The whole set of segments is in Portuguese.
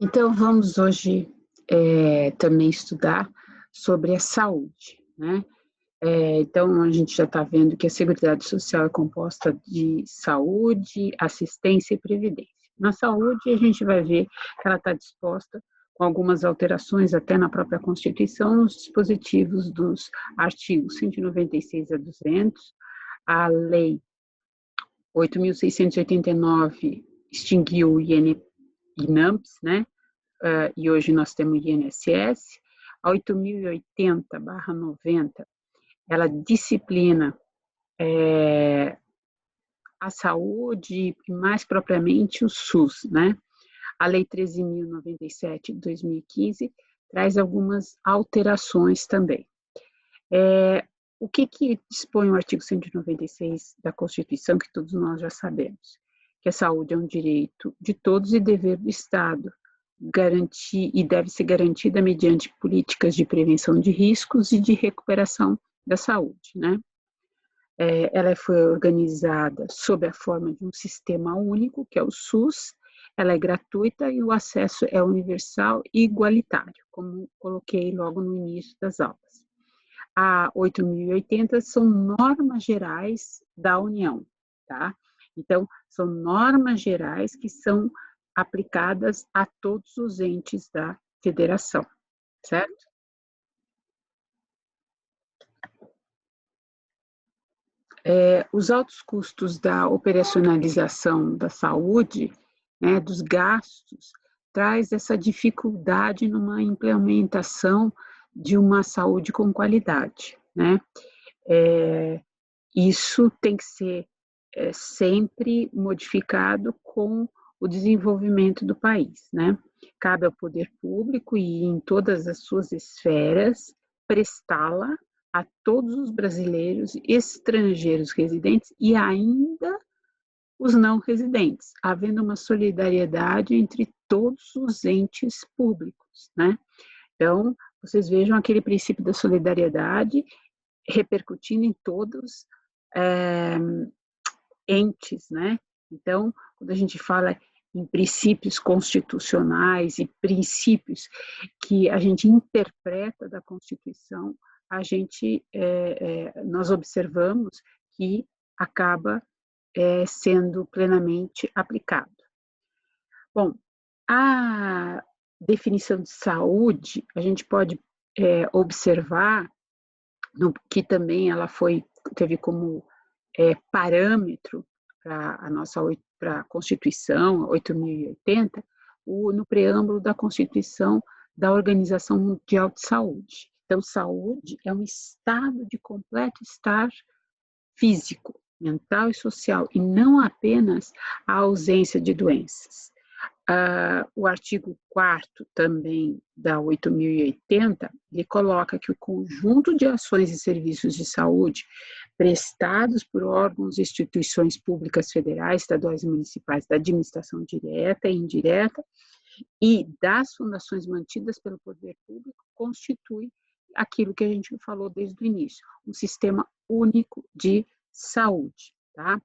Então, vamos hoje também estudar sobre a saúde, né? Então, a gente já está vendo que a Seguridade Social é composta de saúde, assistência e previdência. Na saúde, a gente vai ver que ela está disposta, com algumas alterações até na própria Constituição, nos dispositivos dos artigos 196 a 200, a Lei 8.689 extinguiu o INAMPS, né? E hoje nós temos o INSS, a 8.080/90, ela disciplina a saúde e mais propriamente o SUS, né? A Lei 13.097 de 2015 traz algumas alterações também. O que dispõe o artigo 196 da Constituição, que todos nós já sabemos? Que a saúde é um direito de todos e dever do Estado, garantir e deve ser garantida mediante políticas de prevenção de riscos e de recuperação da saúde, né? Ela foi organizada sob a forma de um sistema único, que é o SUS, ela é gratuita e o acesso é universal e igualitário, como coloquei logo no início das aulas. A 8.080 são normas gerais da União, tá? Então, são normas gerais que são aplicadas a todos os entes da federação, certo? Os altos custos da operacionalização da saúde, né, dos gastos, traz essa dificuldade numa implementação de uma saúde com qualidade, né? Isso tem que ser sempre modificado com o desenvolvimento do país, né? Cabe ao poder público e em todas as suas esferas prestá-la a todos os brasileiros, estrangeiros residentes e ainda os não residentes, havendo uma solidariedade entre todos os entes públicos, né? Então, vocês vejam aquele princípio da solidariedade repercutindo em todos entes, né? Então, quando a gente fala em princípios constitucionais e princípios que a gente interpreta da Constituição, nós observamos que acaba sendo plenamente aplicado. Bom, a definição de saúde, a gente pode observar que também ela teve como parâmetro para a Constituição 8.080, no preâmbulo da Constituição da Organização Mundial de Saúde. Então, saúde é um estado de completo estar físico, mental e social, e não apenas a ausência de doenças. O artigo 4º também da 8.080, ele coloca que o conjunto de ações e serviços de saúde prestados por órgãos e instituições públicas federais, estaduais e municipais da administração direta e indireta e das fundações mantidas pelo poder público constitui aquilo que a gente falou desde o início, um sistema único de saúde, tá?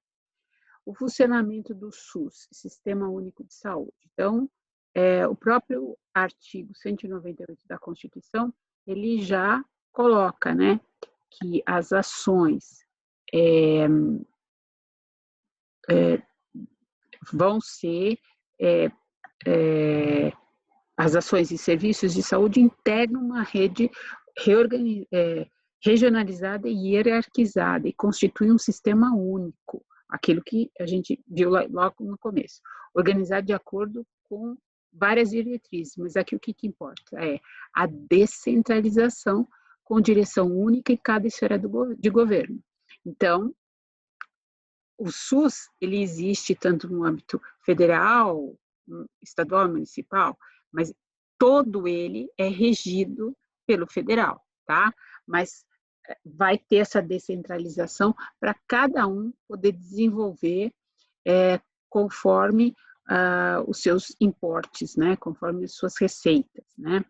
O funcionamento do SUS, Sistema Único de Saúde. Então, o próprio artigo 198 da Constituição, ele já coloca, né, que as ações vão ser, as ações e serviços de saúde integram uma rede regionalizada e hierarquizada e constituem um sistema único, aquilo que a gente viu logo no começo, organizado de acordo com várias diretrizes, mas aqui o que importa é a descentralização com direção única em cada esfera de governo. Então, o SUS, ele existe tanto no âmbito federal, estadual, municipal, mas todo ele é regido pelo federal, tá? Mas vai ter essa descentralização para cada um poder desenvolver conforme os seus importes, né? Conforme as suas receitas, né?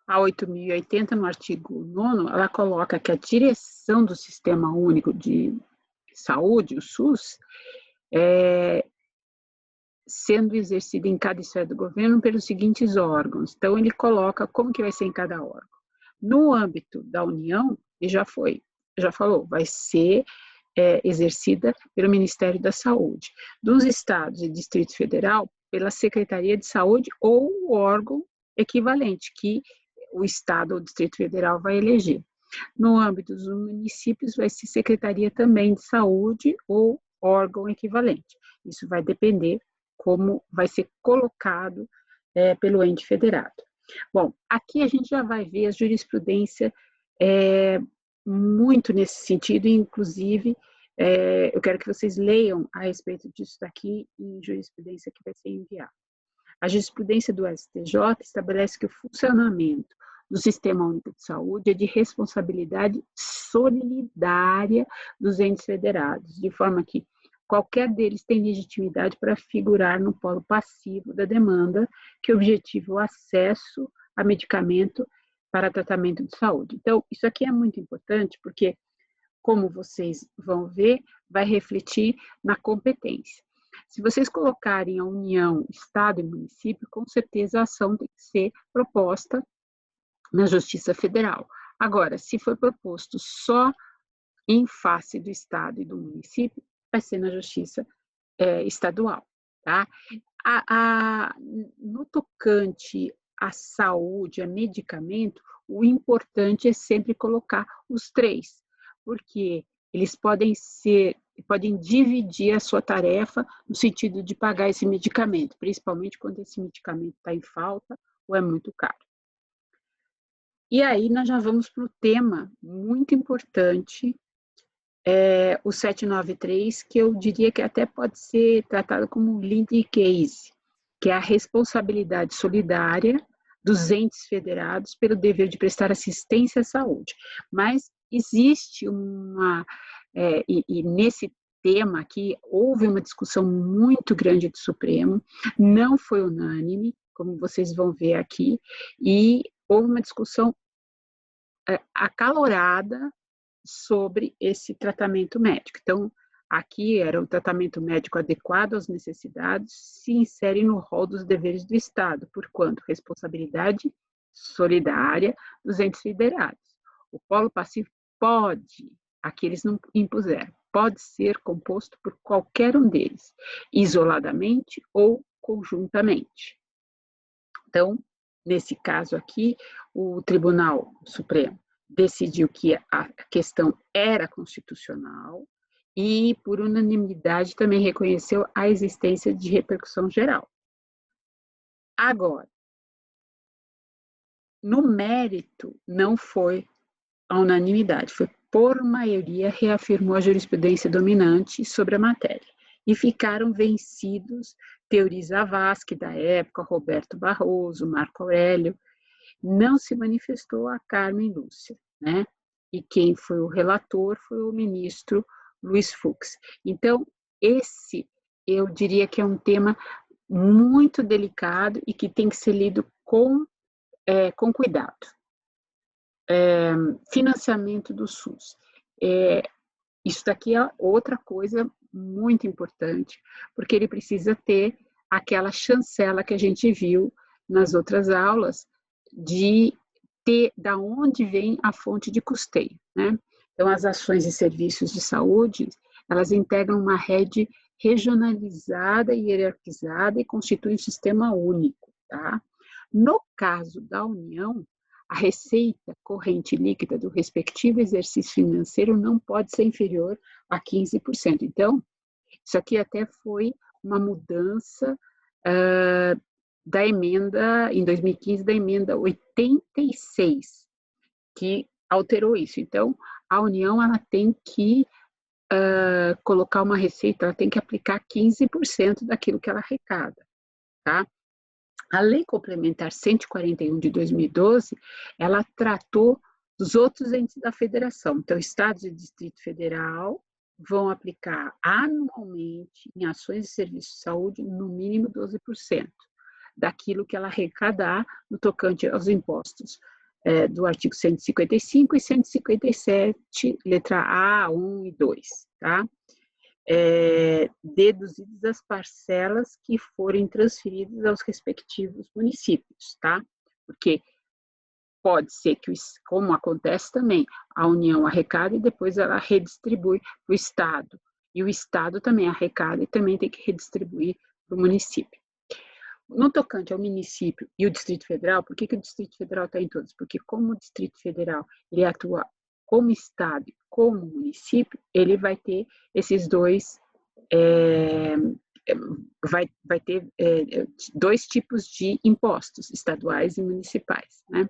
A 8.080, no artigo 9º, ela coloca que a direção do Sistema Único de saúde, o SUS, sendo exercido em cada esfera do governo pelos seguintes órgãos. Então, ele coloca como que vai ser em cada órgão. No âmbito da União, ele já falou, vai ser exercida pelo Ministério da Saúde. Dos estados e Distrito Federal, pela Secretaria de Saúde ou o órgão equivalente que o estado ou o Distrito Federal vai eleger. No âmbito dos municípios, vai ser Secretaria também de Saúde ou órgão equivalente. Isso vai depender como vai ser colocado pelo ente federado. Bom, aqui a gente já vai ver a jurisprudência muito nesse sentido, inclusive eu quero que vocês leiam a respeito disso daqui em jurisprudência que vai ser enviada. A jurisprudência do STJ estabelece que o funcionamento do Sistema Único de Saúde é de responsabilidade solidária dos entes federados, de forma que qualquer deles tem legitimidade para figurar no polo passivo da demanda que objetiva o acesso a medicamento para tratamento de saúde. Então, isso aqui é muito importante porque, como vocês vão ver, vai refletir na competência. Se vocês colocarem a União, Estado e município, com certeza a ação tem que ser proposta na Justiça Federal. Agora, se for proposto só em face do Estado e do município, vai ser na Justiça Estadual. Tá? No tocante à saúde, a medicamento, o importante é sempre colocar os três, porque eles podem dividir a sua tarefa no sentido de pagar esse medicamento, principalmente quando esse medicamento está em falta ou é muito caro. E aí nós já vamos para o tema muito importante, o 793, que eu diria que até pode ser tratado como um lead case, que é a responsabilidade solidária dos entes federados pelo dever de prestar assistência à saúde. Mas existe e nesse tema aqui, houve uma discussão muito grande do Supremo, não foi unânime, como vocês vão ver aqui, e houve uma discussão acalorada sobre esse tratamento médico. Então, aqui era o tratamento médico adequado às necessidades, se insere no rol dos deveres do Estado, porquanto responsabilidade solidária dos entes federados. O polo passivo pode, aqui eles não impuseram, pode ser composto por qualquer um deles, isoladamente ou conjuntamente. Então, nesse caso aqui, o Tribunal Supremo decidiu que a questão era constitucional e, por unanimidade, também reconheceu a existência de repercussão geral. Agora, no mérito, não foi a unanimidade, foi por maioria reafirmou a jurisprudência dominante sobre a matéria. E ficaram vencidos Teori Zavascki, da época, Roberto Barroso, Marco Aurélio. Não se manifestou a Carmen Lúcia, né? E quem foi o relator foi o ministro Luiz Fux. Então, esse, eu diria que é um tema muito delicado e que tem que ser lido com cuidado. Financiamento do SUS. Isso daqui é outra coisa muito importante, porque ele precisa ter aquela chancela que a gente viu nas outras aulas, de ter da onde vem a fonte de custeio, né? Então, as ações e serviços de saúde, elas integram uma rede regionalizada e hierarquizada e constituem um sistema único, tá? No caso da União, a receita corrente líquida do respectivo exercício financeiro não pode ser inferior a 15%. Então, isso aqui até foi uma mudança da emenda, em 2015, da emenda 86, que alterou isso. Então, a União ela tem que colocar uma receita, ela tem que aplicar 15% daquilo que ela arrecada, tá? A Lei Complementar 141 de 2012, ela tratou dos outros entes da federação. Então, Estados e Distrito Federal vão aplicar anualmente em ações e serviços de saúde no mínimo 12% daquilo que ela arrecadar no tocante aos impostos do artigo 155 e 157, letra A, 1 e 2, tá? Deduzidas as parcelas que forem transferidas aos respectivos municípios, tá? Porque pode ser que, como acontece também, a União arrecada e depois ela redistribui para o Estado. E o Estado também arrecada e também tem que redistribuir para o município. No tocante ao município e o Distrito Federal, por que o Distrito Federal está em todos? Porque como o Distrito Federal ele atua como Estado e como município, ele vai ter esses dois, vai ter dois tipos de impostos, estaduais e municipais, né?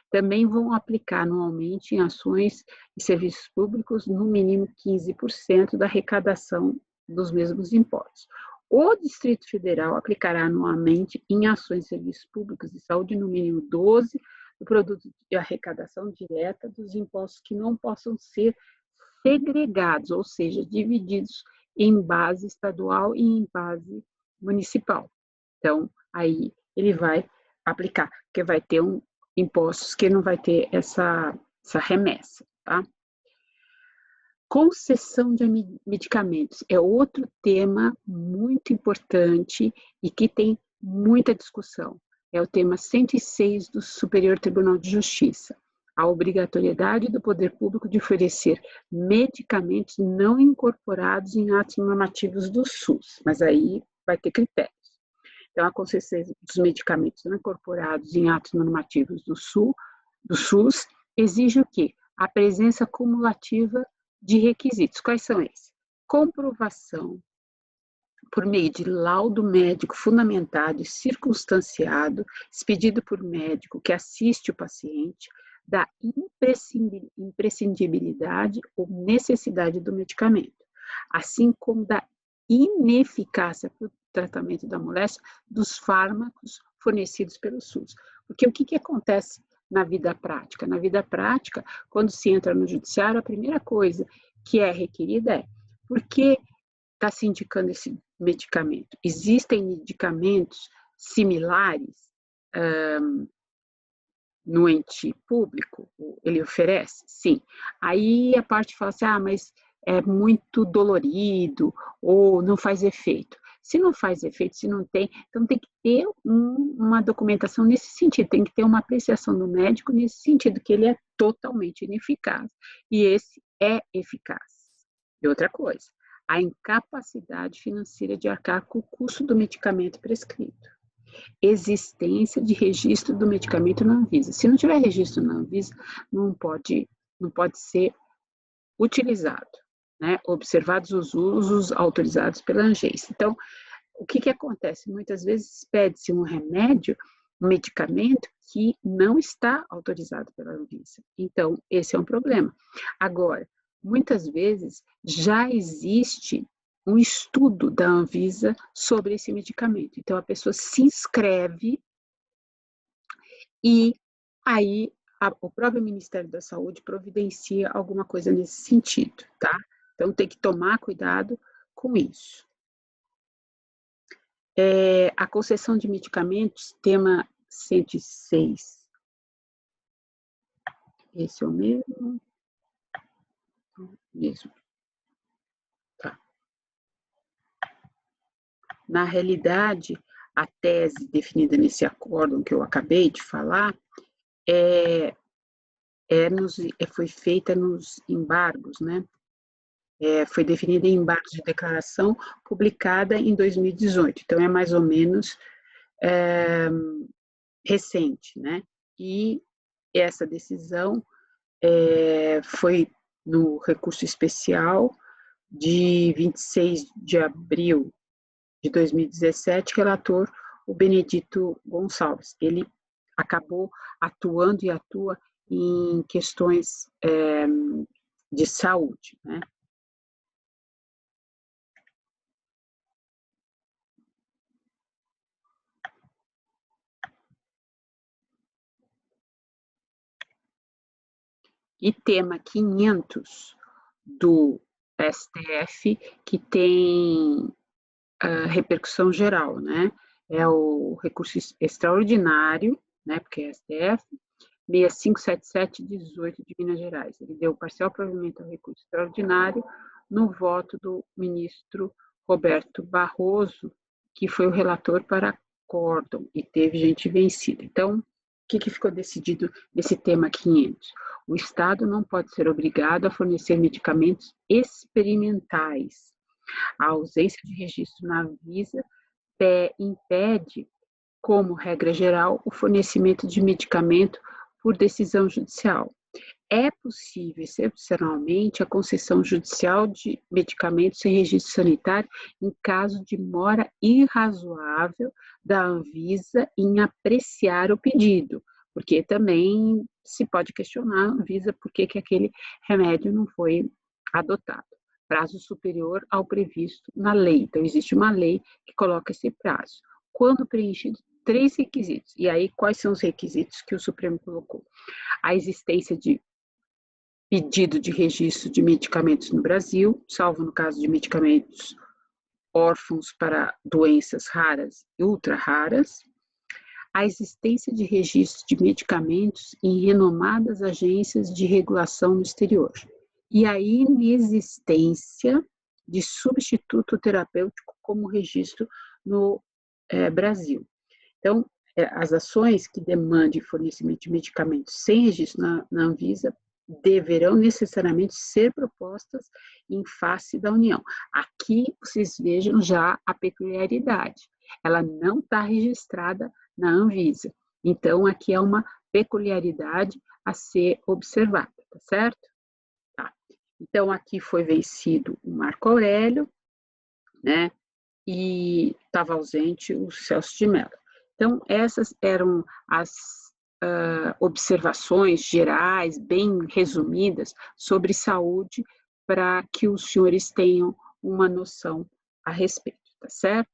Também vão aplicar anualmente em ações e serviços públicos no mínimo 15% da arrecadação dos mesmos impostos. O Distrito Federal aplicará anualmente em ações e serviços públicos de saúde no mínimo 12% do produto de arrecadação direta dos impostos que não possam ser segregados, ou seja, divididos em base estadual e em base municipal. Então, aí ele vai aplicar, porque vai ter impostos que não vai ter essa remessa, tá? Concessão de medicamentos é outro tema muito importante e que tem muita discussão. É o tema 106 do Superior Tribunal de Justiça. A obrigatoriedade do poder público de oferecer medicamentos não incorporados em atos normativos do SUS, mas aí vai ter critérios. Então, a concessão dos medicamentos não incorporados em atos normativos do SUS exige o quê? A presença cumulativa de requisitos. Quais são esses? Comprovação por meio de laudo médico fundamentado e circunstanciado, expedido por médico que assiste o paciente, da imprescindibilidade ou necessidade do medicamento, assim como da ineficácia para o tratamento da moléstia dos fármacos fornecidos pelo SUS. Porque o que acontece na vida prática? Na vida prática, quando se entra no judiciário, a primeira coisa que é requerida é: por que está se indicando esse medicamento? Existem medicamentos similares no ente público? Ele oferece? Sim. Aí a parte fala assim, mas é muito dolorido ou não faz efeito. Se não faz efeito, se não tem, então tem que ter uma documentação nesse sentido, tem que ter uma apreciação do médico nesse sentido, que ele é totalmente ineficaz. E esse é eficaz. E outra coisa, a incapacidade financeira de arcar com o custo do medicamento prescrito. Existência de registro do medicamento na Anvisa. Se não tiver registro na Anvisa, não pode ser utilizado, né? Observados os usos autorizados pela Anvisa. Então, o que acontece? Muitas vezes pede-se um remédio, um medicamento que não está autorizado pela Anvisa. Então, esse é um problema. Agora, muitas vezes já existe um estudo da Anvisa sobre esse medicamento. Então, a pessoa se inscreve e aí o próprio Ministério da Saúde providencia alguma coisa nesse sentido, tá? Então, tem que tomar cuidado com isso. A concessão de medicamentos, tema 106. Esse é o mesmo? Mesmo. Tá. Na realidade, a tese definida nesse acórdão que eu acabei de falar foi feita nos embargos, né? Foi definida em embargos de declaração publicada em 2018, então é mais ou menos recente, né? E essa decisão foi no recurso especial de 26 de abril de 2017, relator o Benedito Gonçalves. Ele acabou atuando e atua em questões de saúde, né? E tema 500 do STF, que tem repercussão geral, né? É o recurso extraordinário, né? Porque é STF, 6577/18 de Minas Gerais. Ele deu parcial provimento ao recurso extraordinário no voto do ministro Roberto Barroso, que foi o relator para acórdão, e teve gente vencida. Então, o que ficou decidido nesse tema 500? O Estado não pode ser obrigado a fornecer medicamentos experimentais. A ausência de registro na Anvisa impede, como regra geral, o fornecimento de medicamento por decisão judicial. É possível, excepcionalmente, a concessão judicial de medicamentos sem registro sanitário em caso de mora irrazoável da Anvisa em apreciar o pedido, porque também se pode questionar a Anvisa por que aquele remédio não foi adotado. Prazo superior ao previsto na lei. Então, existe uma lei que coloca esse prazo. Quando preenchidos 3 requisitos. E aí, quais são os requisitos que o Supremo colocou? A existência de pedido de registro de medicamentos no Brasil, salvo no caso de medicamentos órfãos para doenças raras e ultra raras, a existência de registro de medicamentos em renomadas agências de regulação no exterior e a inexistência de substituto terapêutico como registro no Brasil. Então, as ações que demandem fornecimento de medicamentos sem registro na Anvisa deverão necessariamente ser propostas em face da União. Aqui vocês vejam já a peculiaridade. Ela não está registrada na Anvisa. Então, aqui é uma peculiaridade a ser observada, tá certo? Tá. Então, aqui foi vencido o Marco Aurélio, né? E estava ausente o Celso de Mello. Então, essas eram as observações gerais, bem resumidas, sobre saúde, para que os senhores tenham uma noção a respeito, tá certo?